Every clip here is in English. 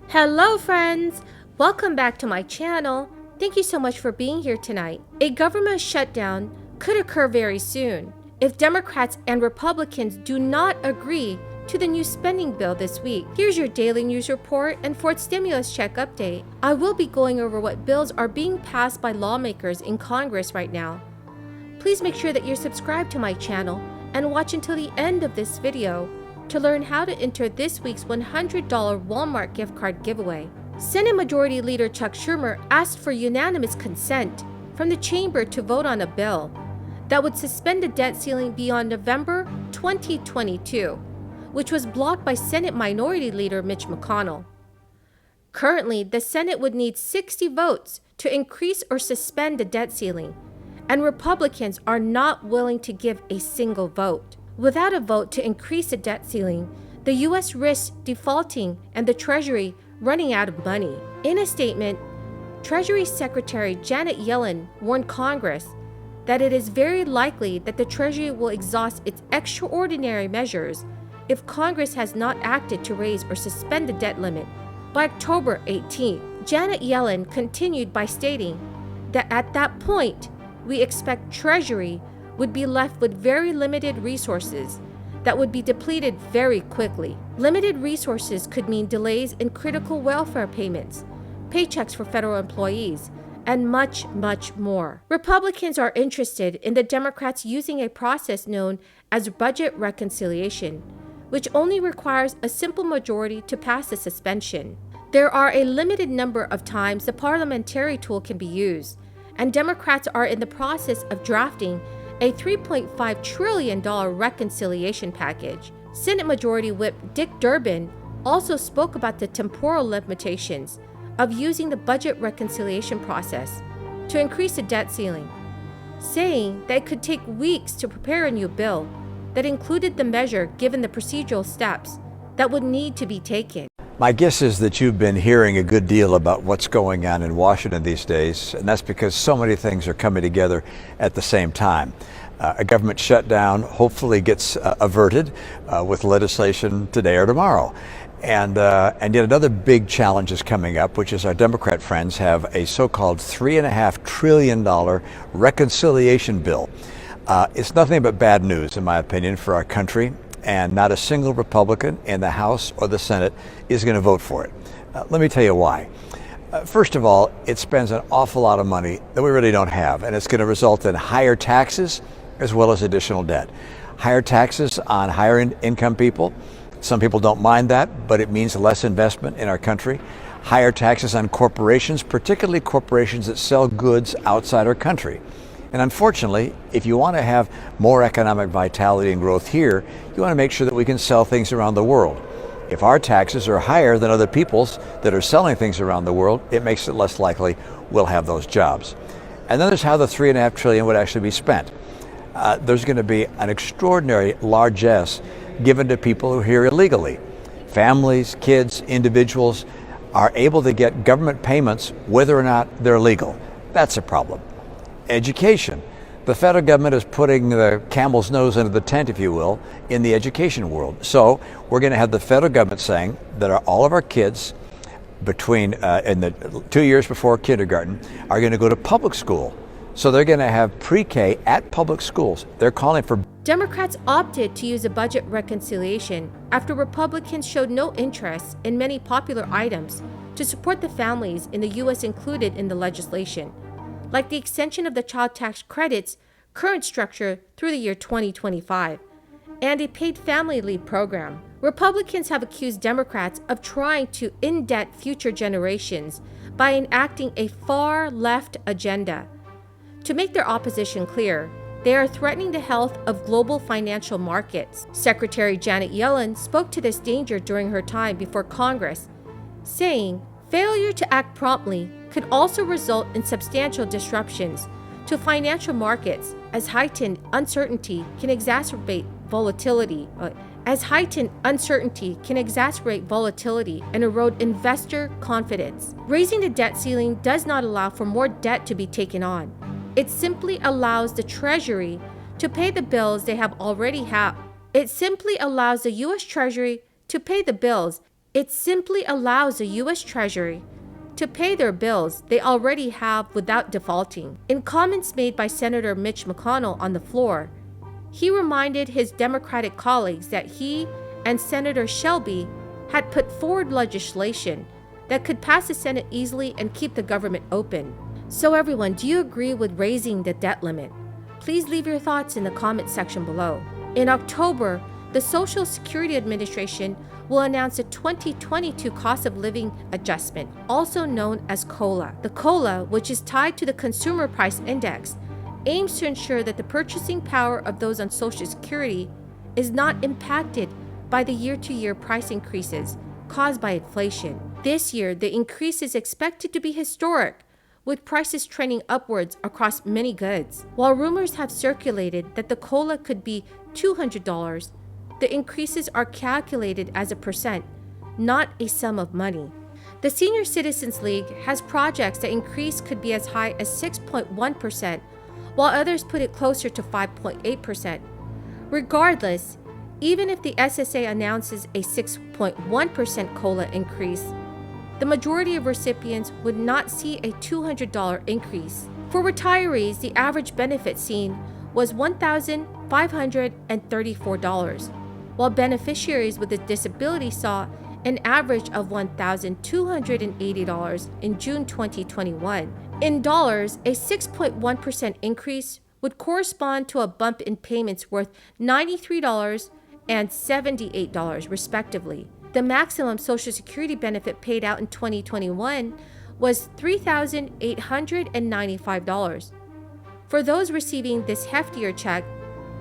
Hello friends! Welcome back to my channel. Thank you so much for being here tonight. A government shutdown could occur very soon if Democrats and Republicans do not agree to the new spending bill this week. Here's your daily news report and fourth stimulus check update. I will be going over what bills are being passed by lawmakers in Congress right now. Please make sure that you're subscribed to my channel and watch until the end of this video to learn how to enter this week's $100 Walmart gift card giveaway. Senate Majority Leader Chuck Schumer asked for unanimous consent from the chamber to vote on a bill that would suspend the debt ceiling beyond November 2022, which was blocked by Senate Minority Leader Mitch McConnell. Currently, the Senate would need 60 votes to increase or suspend the debt ceiling, and Republicans are not willing to give a single vote. Without a vote to increase the debt ceiling, the U.S. risks defaulting and the Treasury running out of money. In a statement, Treasury Secretary Janet Yellen warned Congress that it is very likely that the Treasury will exhaust its extraordinary measures if Congress has not acted to raise or suspend the debt limit by October 18th. Janet Yellen continued by stating that at that point, we expect Treasury would be left with very limited resources that would be depleted very quickly. Limited resources could mean delays in critical welfare payments, paychecks for federal employees, and much, much more. Republicans are interested in the Democrats using a process known as budget reconciliation, which only requires a simple majority to pass the suspension. There are a limited number of times the parliamentary tool can be used, and Democrats are in the process of drafting a $3.5 trillion reconciliation package. Senate Majority Whip Dick Durbin also spoke about the temporal limitations of using the budget reconciliation process to increase the debt ceiling, saying that it could take weeks to prepare a new bill that included the measure given the procedural steps that would need to be taken. My guess is that you've been hearing a good deal about what's going on in Washington these days, and that's because so many things are coming together at the same time. A government shutdown hopefully gets averted with legislation today or tomorrow. And yet another big challenge is coming up, which is our Democrat friends have a so-called $3.5 trillion reconciliation bill. It's nothing but bad news, in my opinion, for our country. And not a single Republican in the House or the Senate is going to vote for it. Let me tell you why. First of all, it spends an awful lot of money that we really don't have, and it's going to result in higher taxes as well as additional debt. Higher taxes on higher income people. Some people don't mind that, but it means less investment in our country. Higher taxes on corporations, particularly corporations that sell goods outside our country. And unfortunately, if you want to have more economic vitality and growth here, you want to make sure that we can sell things around the world. If our taxes are higher than other people's that are selling things around the world, it makes it less likely we'll have those jobs. And then there's how the $3.5 trillion would actually be spent. There's going to be an extraordinary largesse given to people who are here illegally. Families, kids, individuals are able to get government payments whether or not they're legal. That's a problem. Education. The federal government is putting the camel's nose into the tent, if you will, in the education world. So we're going to have the federal government saying that all of our kids between in the 2 years before kindergarten are going to go to public school. So they're going to have pre-K at public schools. They're calling for... Democrats opted to use a budget reconciliation after Republicans showed no interest in many popular items to support the families in the U.S. included in the legislation, like the extension of the child tax credit's current structure through the year 2025, and a paid family leave program. Republicans have accused Democrats of trying to indebt future generations by enacting a far-left agenda. To make their opposition clear, they are threatening the health of global financial markets. Secretary Janet Yellen spoke to this danger during her time before Congress, saying, "Failure to act promptly could also result in substantial disruptions to financial markets as heightened uncertainty can exacerbate volatility and erode investor confidence. Raising the debt ceiling does not allow for more debt to be taken on. It simply allows the Treasury to pay the bills they have already have. It simply allows the U.S. Treasury to pay the bills It simply allows the U.S. Treasury to pay their bills they already have without defaulting. In comments made by Senator Mitch McConnell on the floor, he reminded his Democratic colleagues that he and Senator Shelby had put forward legislation that could pass the Senate easily and keep the government open. So everyone, do you agree with raising the debt limit? Please leave your thoughts in the comment section below. In October, the Social Security Administration will announce a 2022 cost of living adjustment, also known as COLA. The COLA, which is tied to the Consumer Price Index, aims to ensure that the purchasing power of those on Social Security is not impacted by the year-to-year price increases caused by inflation. This year, the increase is expected to be historic, with prices trending upwards across many goods. While rumors have circulated that the COLA could be $200, the increases are calculated as a percent, not a sum of money. The Senior Citizens League has projects that increase could be as high as 6.1%, while others put it closer to 5.8%. Regardless, even if the SSA announces a 6.1% COLA increase, the majority of recipients would not see a $200 increase. For retirees, the average benefit seen was $1,534, while beneficiaries with a disability saw an average of $1,280 in June 2021. In dollars, a 6.1% increase would correspond to a bump in payments worth $93 and $78 respectively. The maximum Social Security benefit paid out in 2021 was $3,895. For those receiving this heftier check,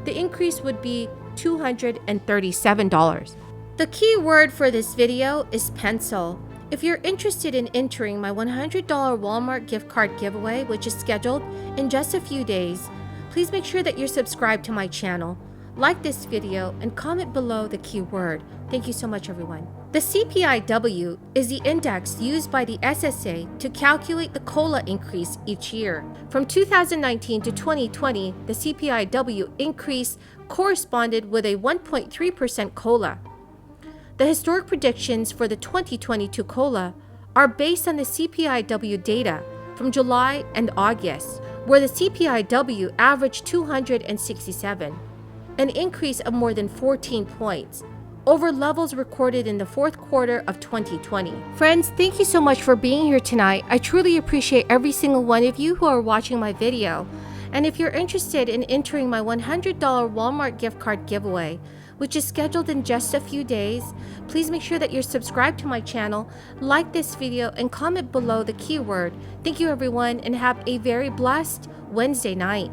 the increase would be $237. The key word for this video is pencil. If you're interested in entering my $100 Walmart gift card giveaway, which is scheduled in just a few days, please make sure that you're subscribed to my channel, like this video, and comment below the keyword. Thank you so much, everyone. The CPIW is the index used by the SSA to calculate the COLA increase each year. From 2019 to 2020, the CPIW increase corresponded with a 1.3% COLA. The historic predictions for the 2022 COLA are based on the CPIW data from July and August, where the CPIW averaged 267, an increase of more than 14 points over levels recorded in the fourth quarter of 2020. Friends, thank you so much for being here tonight. I truly appreciate every single one of you who are watching my video. And if you're interested in entering my $100 Walmart gift card giveaway, which is scheduled in just a few days, please make sure that you're subscribed to my channel, like this video, and comment below the keyword. Thank you, everyone, and have a very blessed Wednesday night.